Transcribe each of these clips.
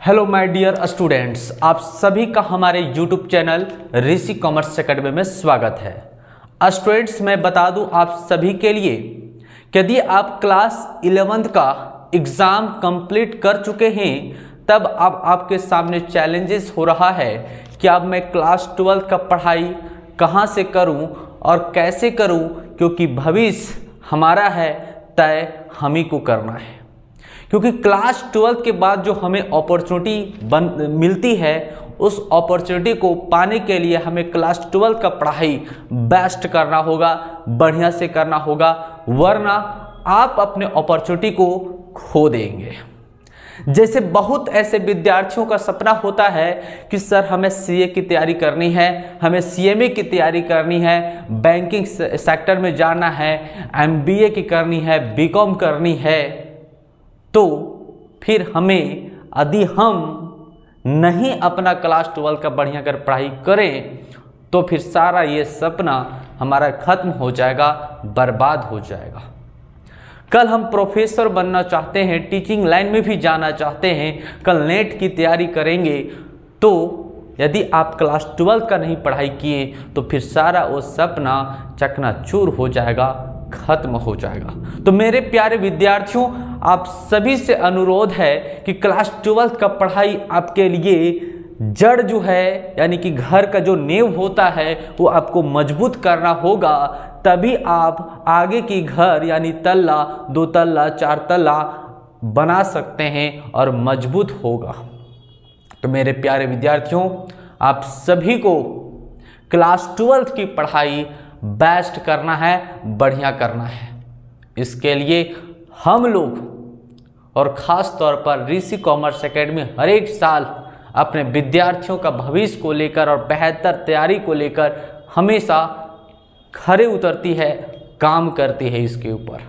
Hello my dear students, आप सभी का हमारे यूट्यूब चैनल ऋषि कॉमर्स एकेडमी में स्वागत है। स्टूडेंट्स, मैं बता दूं आप सभी के लिए कि यदि आप क्लास 11th का एग्ज़ाम कंप्लीट कर चुके हैं तब अब आपके सामने चैलेंजेस हो रहा है कि अब मैं क्लास 12th का पढ़ाई कहां से करूं और कैसे करूं, क्योंकि भविष्य हमारा है, तय हम ही को करना है। क्योंकि क्लास 12th के बाद जो हमें अपॉर्चुनिटी मिलती है उस अपॉर्चुनिटी को पाने के लिए हमें क्लास 12th का पढ़ाई बेस्ट करना होगा, बढ़िया से करना होगा, वरना आप अपने अपॉर्चुनिटी को खो देंगे। जैसे बहुत ऐसे विद्यार्थियों का सपना होता है कि सर हमें सीए की तैयारी करनी है, हमें सीएमए की तैयारी करनी है, बैंकिंग सेक्टर में जाना है, एमबीए की करनी है, बीकॉम करनी है, तो फिर हमें यदि हम नहीं अपना क्लास 12 का बढ़िया कर पढ़ाई करें तो फिर सारा ये सपना हमारा खत्म हो जाएगा, बर्बाद हो जाएगा। कल हम प्रोफेसर बनना चाहते हैं, टीचिंग लाइन में भी जाना चाहते हैं, कल नेट की तैयारी करेंगे, तो यदि आप क्लास 12 का नहीं पढ़ाई किए तो फिर सारा वो सपना चकनाचूर हो जाएगा, खत्म हो जाएगा। तो मेरे प्यारे विद्यार्थियों, आप सभी से अनुरोध है कि क्लास 12 का पढ़ाई आपके लिए जड़ जो है, यानी कि घर का जो नींव होता है वो आपको मजबूत करना होगा, तभी आप आगे की घर यानी तल्ला, 2 तल्ला, 4 तल्ला बना सकते हैं और मजबूत होगा। तो मेरे प्यारे विद्यार्थियों, आप सभी को क्लास 12 की पढ़ाई बेस्ट करना है, बढ़िया करना है। इसके लिए हम लोग और ख़ास तौर पर ऋषि कॉमर्स एकेडमी हर एक साल अपने विद्यार्थियों का भविष्य को लेकर और बेहतर तैयारी को लेकर हमेशा खरे उतरती है, काम करती है इसके ऊपर।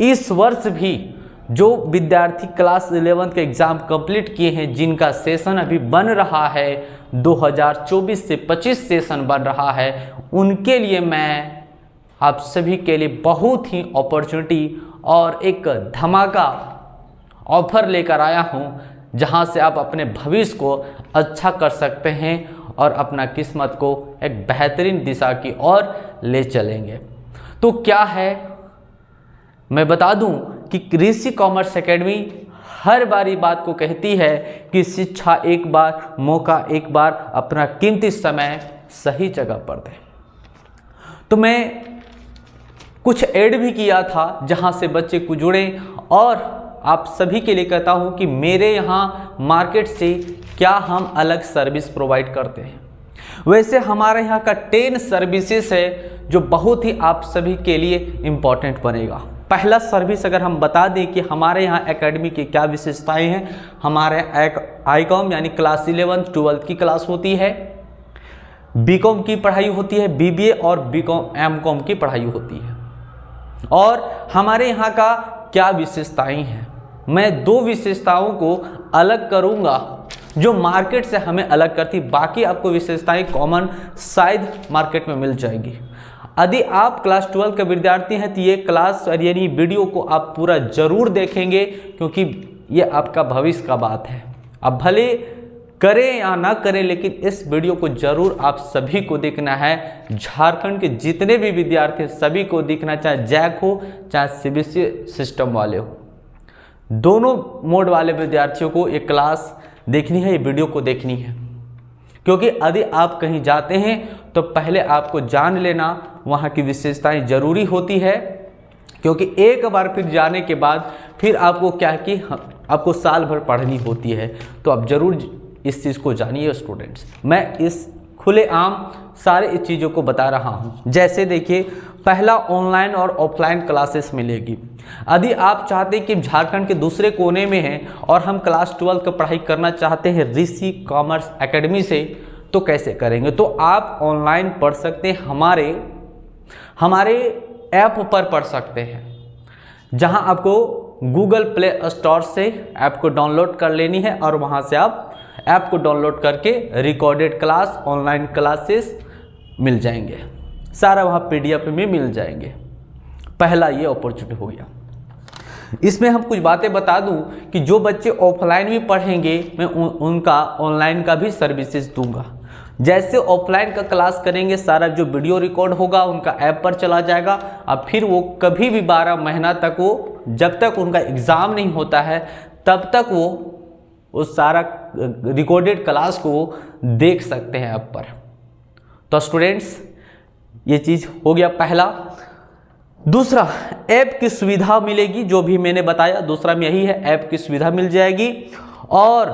इस वर्ष भी जो विद्यार्थी क्लास 11 के एग्ज़ाम कंप्लीट किए हैं, जिनका सेशन अभी बन रहा है, 2024 से 25 सेशन बन रहा है, उनके लिए मैं आप सभी के लिए बहुत ही अपॉर्चुनिटी और एक धमाका ऑफर लेकर आया हूं, जहां से आप अपने भविष्य को अच्छा कर सकते हैं और अपना किस्मत को एक बेहतरीन दिशा की ओर ले चलेंगे। तो क्या है, मैं बता दूं कि ऋषि कॉमर्स एकेडमी हर बारी बात को कहती है कि शिक्षा एक बार, मौका एक बार, अपना कीमती समय सही जगह पर दें। तो मैं कुछ ऐड भी किया था जहां से बच्चे को जुड़े, और आप सभी के लिए कहता हूं कि मेरे यहाँ मार्केट से क्या हम अलग सर्विस प्रोवाइड करते हैं। वैसे हमारे यहाँ का 10 सर्विसेज है जो बहुत ही आप सभी के लिए इम्पॉर्टेंट बनेगा। पहला सर्विस अगर हम बता दें कि हमारे यहाँ एकेडमी की क्या विशेषताएं हैं, हमारे आईकॉम यानी क्लास 11 12 की क्लास होती है, बीकॉम की पढ़ाई होती है, बीबीए और बीकॉम एमकॉम की पढ़ाई होती है। और हमारे यहाँ का क्या विशेषताएं हैं, मैं 2 विशेषताओं को अलग करूँगा जो मार्केट से हमें अलग करती, बाकी आपको विशेषताएं कॉमन शायद मार्केट में मिल जाएगी। यदि आप क्लास 12 के विद्यार्थी हैं तो ये क्लास और यानी वीडियो को आप पूरा जरूर देखेंगे, क्योंकि ये आपका भविष्य का बात है। अब भले करें या ना करें, लेकिन इस वीडियो को जरूर आप सभी को देखना है। झारखंड के जितने भी विद्यार्थी सभी को देखना, चाहे जैक हो चाहे सीबीएसई सिस्टम वाले हो, दोनों मोड वाले विद्यार्थियों को ये क्लास देखनी है, ये वीडियो को देखनी है। क्योंकि यदि आप कहीं जाते हैं तो पहले आपको जान लेना वहाँ की विशेषताएं जरूरी होती है, क्योंकि एक बार फिर जाने के बाद फिर आपको क्या है कि आपको साल भर पढ़नी होती है। तो आप जरूर इस चीज़ को जानिए स्टूडेंट्स। मैं इस खुलेआम सारे इस चीज़ों को बता रहा हूँ। जैसे देखिए, पहला ऑनलाइन और ऑफलाइन क्लासेस मिलेगी। यदि आप चाहते हैं कि झारखंड के दूसरे कोने में हैं और हम क्लास 12 की पढ़ाई करना चाहते हैं ऋषि कॉमर्स एकेडमी से, तो कैसे करेंगे? तो आप ऑनलाइन पढ़ सकते हैं, हमारे ऐप पर पढ़ सकते हैं, जहां आपको गूगल प्ले स्टोर से ऐप को डाउनलोड कर लेनी है और वहां से आप ऐप को डाउनलोड करके रिकॉर्डेड क्लास, ऑनलाइन क्लासेस मिल जाएंगे, सारा वहाँ PDF में मिल जाएंगे। पहला ये अपॉर्चुनिटी हो गया। इसमें हम कुछ बातें बता दूं कि जो बच्चे ऑफलाइन भी पढ़ेंगे मैं उनका ऑनलाइन का भी सर्विसेज दूंगा। जैसे ऑफलाइन का क्लास करेंगे, सारा जो वीडियो रिकॉर्ड होगा उनका ऐप पर चला जाएगा, अब फिर वो कभी भी 12 महीना तक वो, जब तक उनका एग्ज़ाम नहीं होता है तब तक वो उस सारा रिकॉर्डेड क्लास को देख सकते हैं ऐप पर। तो स्टूडेंट्स ये चीज़ हो गया पहला। दूसरा, ऐप की सुविधा मिलेगी, जो भी मैंने बताया दूसरा में यही है, ऐप की सुविधा मिल जाएगी। और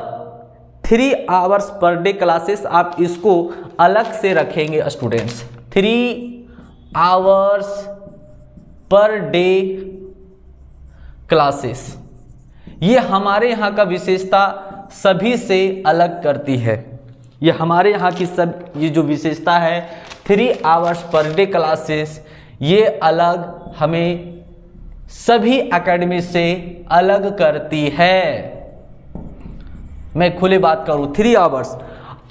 3 आवर्स पर डे क्लासेस आप इसको अलग से रखेंगे students. 3 hours per day classes, ये हमारे यहाँ का विशेषता सभी से अलग करती है। ये हमारे यहाँ की ये जो विशेषता है 3 आवर्स पर डे क्लासेस, ये अलग हमें सभी एकेडमी से अलग करती है। मैं खुले बात करूं, 3 आवर्स।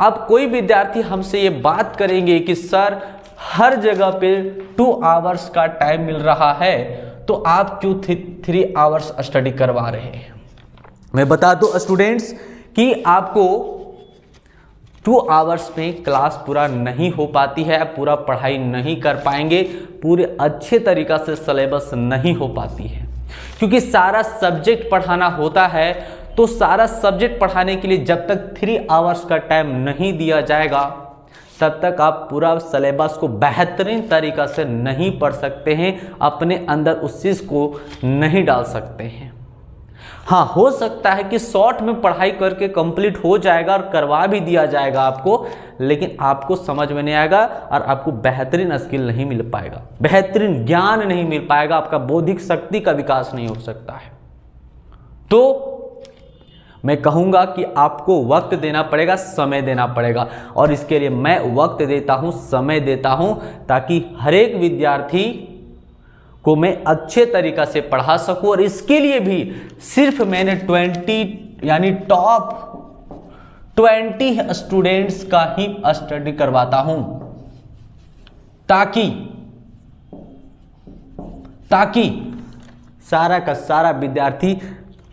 अब कोई विद्यार्थी हमसे ये बात करेंगे कि सर हर जगह पे 2 आवर्स का टाइम मिल रहा है, तो आप क्यों 3 आवर्स स्टडी करवा रहे हैं? मैं बता दूं स्टूडेंट्स कि आपको 2 आवर्स में क्लास पूरा नहीं हो पाती है, पूरा पढ़ाई नहीं कर पाएंगे, पूरे अच्छे तरीक़ा से सिलेबस नहीं हो पाती है, क्योंकि सारा सब्जेक्ट पढ़ाना होता है। तो सारा सब्जेक्ट पढ़ाने के लिए जब तक 3 आवर्स का टाइम नहीं दिया जाएगा तब तक आप पूरा सिलेबस को बेहतरीन तरीक़ा से नहीं पढ़ सकते हैं, अपने अंदर उस चीज़ को नहीं डाल सकते हैं। हाँ, हो सकता है कि शॉर्ट में पढ़ाई करके कंप्लीट हो जाएगा और करवा भी दिया जाएगा आपको, लेकिन आपको समझ में नहीं आएगा और आपको बेहतरीन स्किल नहीं मिल पाएगा, बेहतरीन ज्ञान नहीं मिल पाएगा, आपका बौद्धिक शक्ति का विकास नहीं हो सकता है। तो मैं कहूँगा कि आपको वक्त देना पड़ेगा, समय देना पड़ेगा, और इसके लिए मैं वक्त देता हूँ, समय देता हूँ, ताकि हर एक विद्यार्थी को मैं अच्छे तरीक़ा से पढ़ा सकूं। और इसके लिए भी सिर्फ मैंने 20 यानी टॉप 20 स्टूडेंट्स का ही स्टडी करवाता हूं, ताकि सारा का सारा विद्यार्थी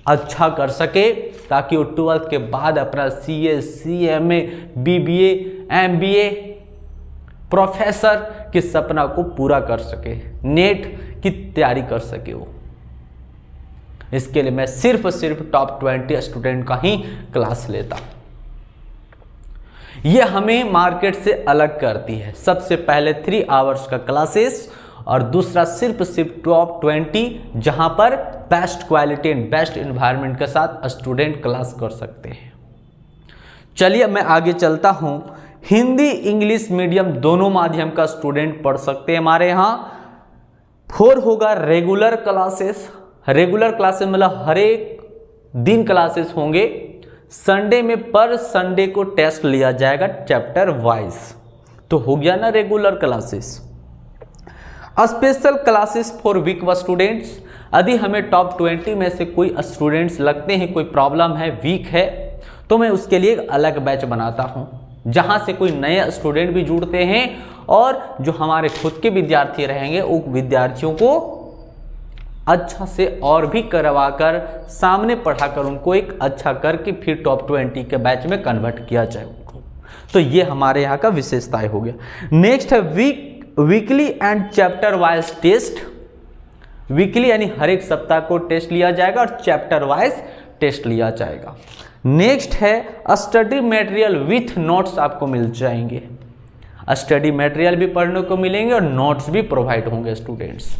अच्छा कर सके, ताकि वो 12th के बाद अपना CA, CMA, BBA, MBA professor के सपना को पूरा कर सके, नेट की तैयारी कर सके वो। इसके लिए मैं सिर्फ टॉप 20 स्टूडेंट का ही क्लास लेता। ये हमें मार्केट से अलग करती है। सबसे पहले 3 आवर्स का क्लासेस, और दूसरा सिर्फ टॉप 20, जहां पर best quality and best environment के साथ स्टूडेंट क्लास कर सकते हैं। चलिए मैं आगे चलता हूं। हिंदी इंग्लिश मीडियम दोनों माध्यम का स्टूडेंट पढ़ सकते हैं हमारे यहाँ। 4 होगा रेगुलर क्लासेस। रेगुलर क्लासेस मतलब हर एक दिन क्लासेस होंगे। संडे में पर संडे को टेस्ट लिया जाएगा चैप्टर वाइज, तो हो गया ना regular classes. Special classes for weak students, यदि हमें टॉप 20 में से कोई स्टूडेंट्स लगते हैं कोई प्रॉब्लम है, वीक है, तो मैं उसके लिए एक अलग बैच बनाता हूं, जहां से कोई नए स्टूडेंट भी जुड़ते हैं, और जो हमारे खुद के विद्यार्थी रहेंगे उन विद्यार्थियों को अच्छा से और भी करवाकर सामने पढ़ाकर उनको एक अच्छा करके फिर टॉप 20 के बैच में कन्वर्ट किया जाए उनको। तो ये हमारे यहाँ का विशेषताएं हो गया। नेक्स्ट है weekly and chapter wise test. Weekly यानी हर एक सप्ताह को टेस्ट लिया जाएगा और चैप्टर वाइज टेस्ट लिया जाएगा। नेक्स्ट है स्टडी मटेरियल विथ नोट्स आपको मिल जाएंगे। स्टडी मटेरियल भी पढ़ने को मिलेंगे और नोट्स भी प्रोवाइड होंगे स्टूडेंट्स।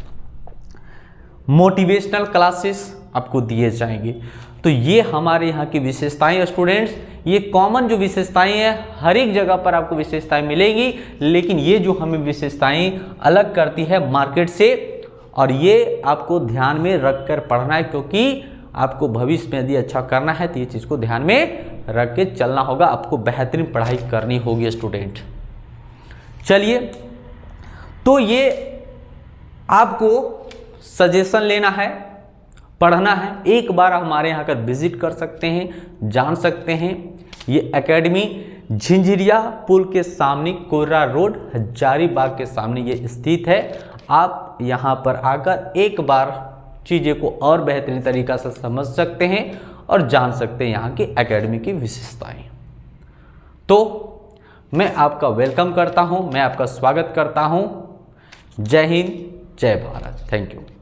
मोटिवेशनल क्लासेस आपको दिए जाएंगे। तो ये हमारे यहाँ की विशेषताएं स्टूडेंट्स। ये कॉमन जो विशेषताएं हैं, हर एक जगह पर आपको विशेषताएं मिलेंगी, लेकिन ये जो हमें विशेषताएं अलग करती है मार्केट से, और ये आपको ध्यान में रख कर पढ़ना है, क्योंकि आपको भविष्य में यदि अच्छा करना है तो ये चीज़ को ध्यान में रख के चलना होगा। आपको बेहतरीन पढ़ाई करनी होगी स्टूडेंट। चलिए, तो ये आपको सजेशन लेना है, पढ़ना है, एक बार हमारे यहाँ कर विजिट कर सकते हैं, जान सकते हैं। ये एकेडमी झिंझिरिया पुल के सामने, कोर्रा रोड, हजारीबाग के सामने ये स्थित है। आप यहाँ पर आकर एक बार चीज़ें को और बेहतरीन तरीक़ा से समझ सकते हैं और जान सकते हैं यहाँ की एकेडमी की विशेषताएं। तो मैं आपका वेलकम करता हूँ, मैं आपका स्वागत करता हूँ। जय हिंद, जय भारत। Thank you.